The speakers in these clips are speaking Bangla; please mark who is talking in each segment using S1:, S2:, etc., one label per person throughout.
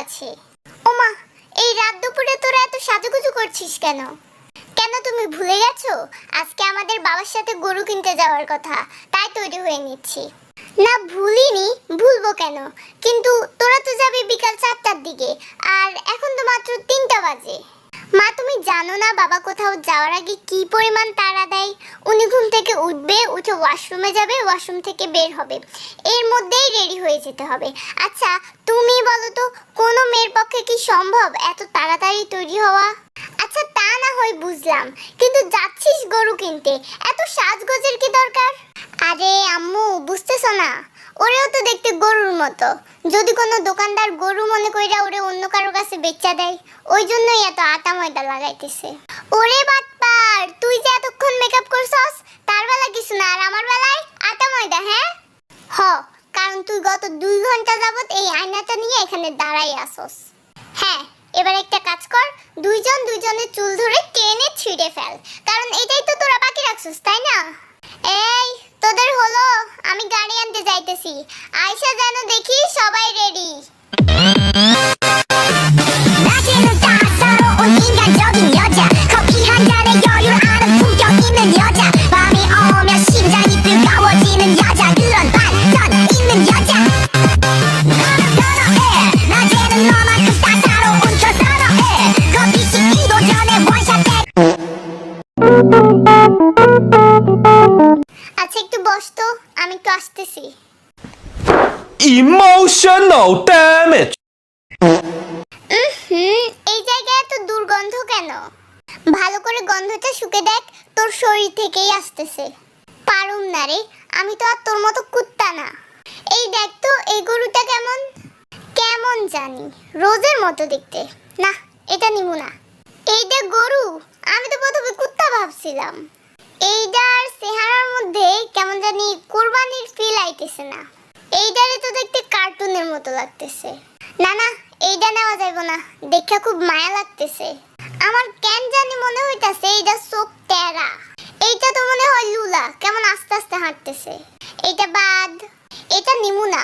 S1: আছে। ওমা, এই রাত দুপুরে তোরা এত সাজুগুজু করছিস কেন? কেন তুমি ভুলে গেছো আজকে আমাদের বাবার সাথে গরু কিনতে যাওয়ার কথা, তাই তৈরি হয়ে নিচ্ছি। না ভুলিনি, ভুলবো কেন? কিন্তু তোরা তো যাবি বিকাল 4টার দিকে, আর এখন তো মাত্র 3টা বাজে। মা তুমি জানো না বাবা কোথাও যাওয়ার আগে কি পরিমাণ তাড়া দেয়? উনি ঘুম থেকে উঠবে, উঠে ওয়াশরুমে যাবে, ওয়াশরুম থেকে বের হবে, এর মধ্যেই রেডি হয়ে যেতে হবে। আচ্ছা তুমি বলো তো, কোনো মেয়ের পক্ষে কি সম্ভব এত তাড়াতাড়ি তৈরি হওয়া? আচ্ছা তা না হয় বুঝলাম, কিন্তু যাচ্ছিস গরু কিনতে, এত সাজগোজের কি দরকার? আরে আম্মু বুঝতেছো না, ওরেও তো দেখতে গরুর মতো। যদি কোনো দোকানদার গরু মনে কইরা ওরে অন্য কারো কাছে বেচা দেয়, ওই জন্যই এত আটা ময়দা লাগাইতেছে। ওরে বাটপার, তুই যে এতক্ষণ মেকআপ করছস, তার বেলা কিছু না, আর আমার বেলায় আটা ময়দা? হ্যাঁ হ, কারণ তুই গত 2 ঘন্টা যাবত এই আয়নাটা নিয়ে এখানে দাঁড়াই আসস। হ্যাঁ, এবার একটা কাজ কর, দুইজনের চুল ধরে টেনে ছিঁড়ে ফেল, কারণ এটাই তো তোরা বাকি রাখছস, তাই না? এই তোদের হলো, আমি গাড়ি আনতে যাইতেছি, আয়শা যেন দেখি সবাই রেডি। আচ্ছা একটু বস তো, আমি একটু আসতেছি।
S2: Emotional damage.
S1: এই জায়গায় এত দুর্গন্ধ কেন? ভালো করে গন্ধটা শুকে দেখ, তোর শরীর থেকেই আসতেছে। পারুম না রে, আমি তো আর তোর মতো কুত্তা না। এই দেখ তো, এই গরুটা কেমন কেমন জানি রোজের মতো দেখতে। না, এটা নিমু না। এইটা গরু? আমি তো প্রথমে কুত্তা ভাবছিলাম। এইটার চেহারার মধ্যে কেমন জানি কুরবানির ফিল আইতেছে না। এইটারে তো দেখতে কার্টুনের মতো লাগতেছে। না না, এইটা নেওয়া যাইব না, দেখা খুব মায়া লাগতেছে। আমার কেন জানি মনে হইতাছে এইটা চোখ টেরা। এইটা তো মনে হয় লুলা, কেমন আস্তে আস্তে হাঁটতেছে। এইটা বাদ, এটা নিমু না।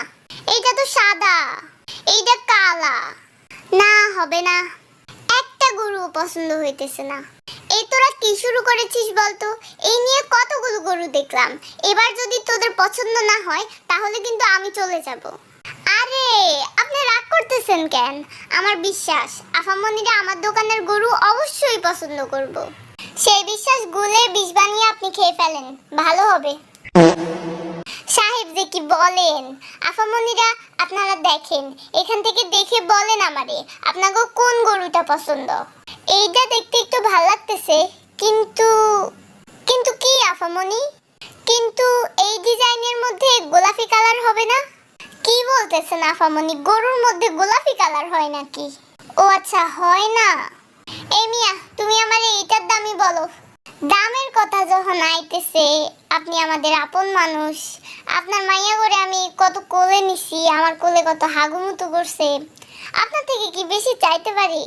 S1: এইটা তো সাদা, এইটা কালা। না হবে না, একটা গরু পছন্দ হইতেছে না। এই তোরা কি শুরু করেছিস বলতো? এই নিয়ে কতগুলো গরু দেখলাম, এবার যদি তোদের পছন্দ না হয় তাহলে কিন্তু আমি চলে যাব। আরে আপনি রাগ করতেছেন কেন? আমার বিশ্বাস আফামনিরা আমার দোকানের গরু অবশ্যই পছন্দ করব। সেই বিশ্বাস গুলে বিষ বানিয়ে আপনি খেয়ে ফেলেন, ভালো হবে। সাহেব যে কি বলেন, আফামনিরা আপনারা দেখেন, এখান থেকে দেখে বলেন আমারে আপনাকে কোন গরুটা পছন্দ। এইটা দেখতে একটু ভালো লাগতেছে, কিন্তু কিন্তু কি আফামনি? কিন্তু এই ডিজাইনের মধ্যে গোলাপি কালার হবে না? কি বলতেছেন আফামনি, গরুর মধ্যে গোলাপি কালার হয় নাকি? ও আচ্ছা, হয় না। এই মিয়া, তুমি আমারে এইটার দামই বলো। দামের কথা যখন আইতেছে, আপনি আমাদের আপন মানুষ। আপনার মাইয়া করে আমি কত কোলে নিছি, আমার কোলে কত হাগুমুতু করছে, আপনার থেকে কি বেশি চাইতে পারি?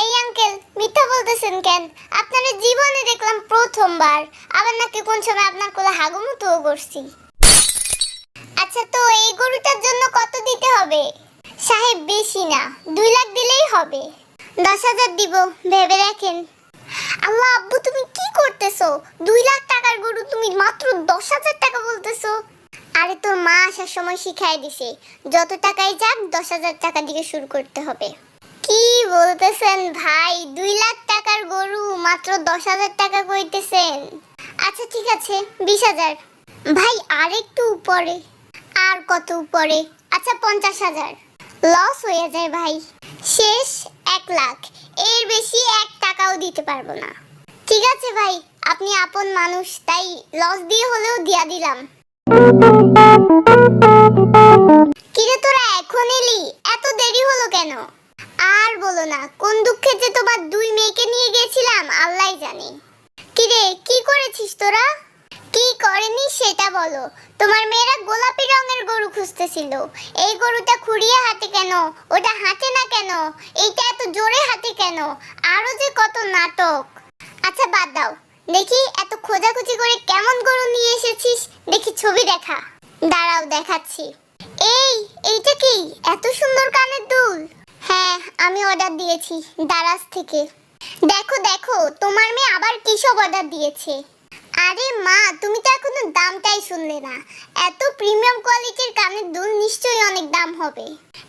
S1: এই আঙ্কেল, মিথ্যা বলতেছেন কেন? আপনার জীবনে দেখলাম প্রথমবার, আবার নাকি কোন সময় আপনার কোলে হাগুমুতুও করছি। আচ্ছা তো এই গরুটার জন্য কত দিতে হবে? সাহেব বেশি না, 2 লাখ দিলেই হবে। 10,000 দিব, ভেবে দেখেন। আল্লাহ আব্বু, তুমি কি করতেছো? 2 লাখ টাকার গরু তুমি মাত্র 10,000 টাকা বলতেছো? আরে তোর মা আসার সময় শিখাই দিছে, যত টাকাই যাক 10,000 টাকা দিয়ে শুরু করতে হবে। কি বলতেছেন ভাই, 2 লাখ টাকার গরু মাত্র 10,000 টাকা কইতেছেন? আচ্ছা ঠিক আছে, 20,000। ভাই আর একটু উপরে। আর কত উপরে? আচ্ছা 50,000। লস হয়ে যায় ভাই। শেষ 1 লাখ, এর বেশি 1 টাকাও দিতে পারবো না। ঠিক আছে ভাই, আপনি আপন মানুষ, তাই লস দিয়ে হলেও দিয়া দিলাম। কিরে তোরা এখন এলি, এত দেরি হলো কেন? আর বলো না, কোন দুঃখে যে তোমার 2 মেয়েকে নিয়ে গেছিলাম আল্লাহই জানে। কিরে কি করেছিস তোরা? কি করেনি সেটা বলো। তোমার মেয়েরা গোলাপি রঙের গরু খুঁজতেছিল, এই গরুটা খুঁড়িয়ে হাতে কেন, ওটা হাতে না কেন, এইটা এত জোরে হাতে কেন, আরো যে কত নাটক। আচ্ছা বাদ দাও, দেখি এত খোঁজাখুঁজি করে কেমন গরু নিয়ে এসেছিস, দেখি ছবি দেখা। দাঁড়াও দেখাচ্ছি। এইটা কি এত সুন্দর কানের দুল? হ্যাঁ আমি অর্ডার দিয়েছি দারাজ থেকে। দেখো দেখো তোমার মেয়ে আবার কি সব অর্ডার দিয়েছে। আরে মা, তুমি তো এখনো দামটাই শুনলে না। এত প্রিমিয়াম কোয়ালিটির কানের দুল নিশ্চয়ই অনেক দাম হবে।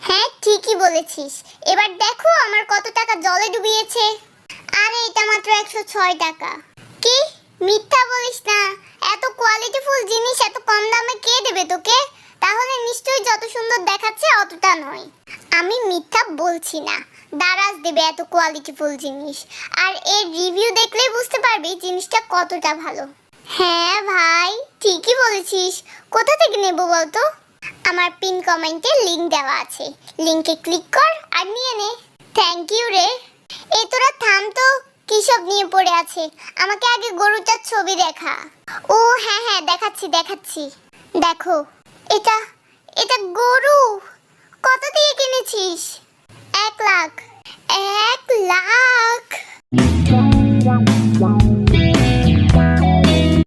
S1: হ্যাঁ ঠিকই বলেছিস। এবার দেখো আমার কত টাকা জলে ডুবিয়েছে। আরে এটা মাত্র 106 টাকা। কি মিথ্যা বলিস না? এত কোয়ালিটিফুল জিনিস এত কম দামে কে দেবে তোকে? তাহলে নিশ্চয়ই যত সুন্দর দেখাচ্ছে অতটা নয়। আমি মিথ্যা বলছি না, দারাজ দেবে এত কোয়ালিটিফুল জিনিস। আর এর রিভিউ দেখলেই বুঝতে পারবি জিনিসটা কতটা ভালো। হ্যাঁ ভাই ঠিকই বলেছিস। কোথা থেকে নেব বলতো? আমার পিন কমেন্টে লিংক দেওয়া আছে, লিংকে ক্লিক কর আর নিয়ে নে। থ্যাংক ইউ রে। এই তোরা থাম তো, কি সব নিয়ে পড়ে আছে? আমাকে আগে গরুটার ছবি দেখা। ও হ্যাঁ হ্যাঁ দেখাচ্ছি দেখাচ্ছি। দেখো এটা এটা গরু। কত দিয়ে কিনেছিস? 1 লাখ। 1 লাখ?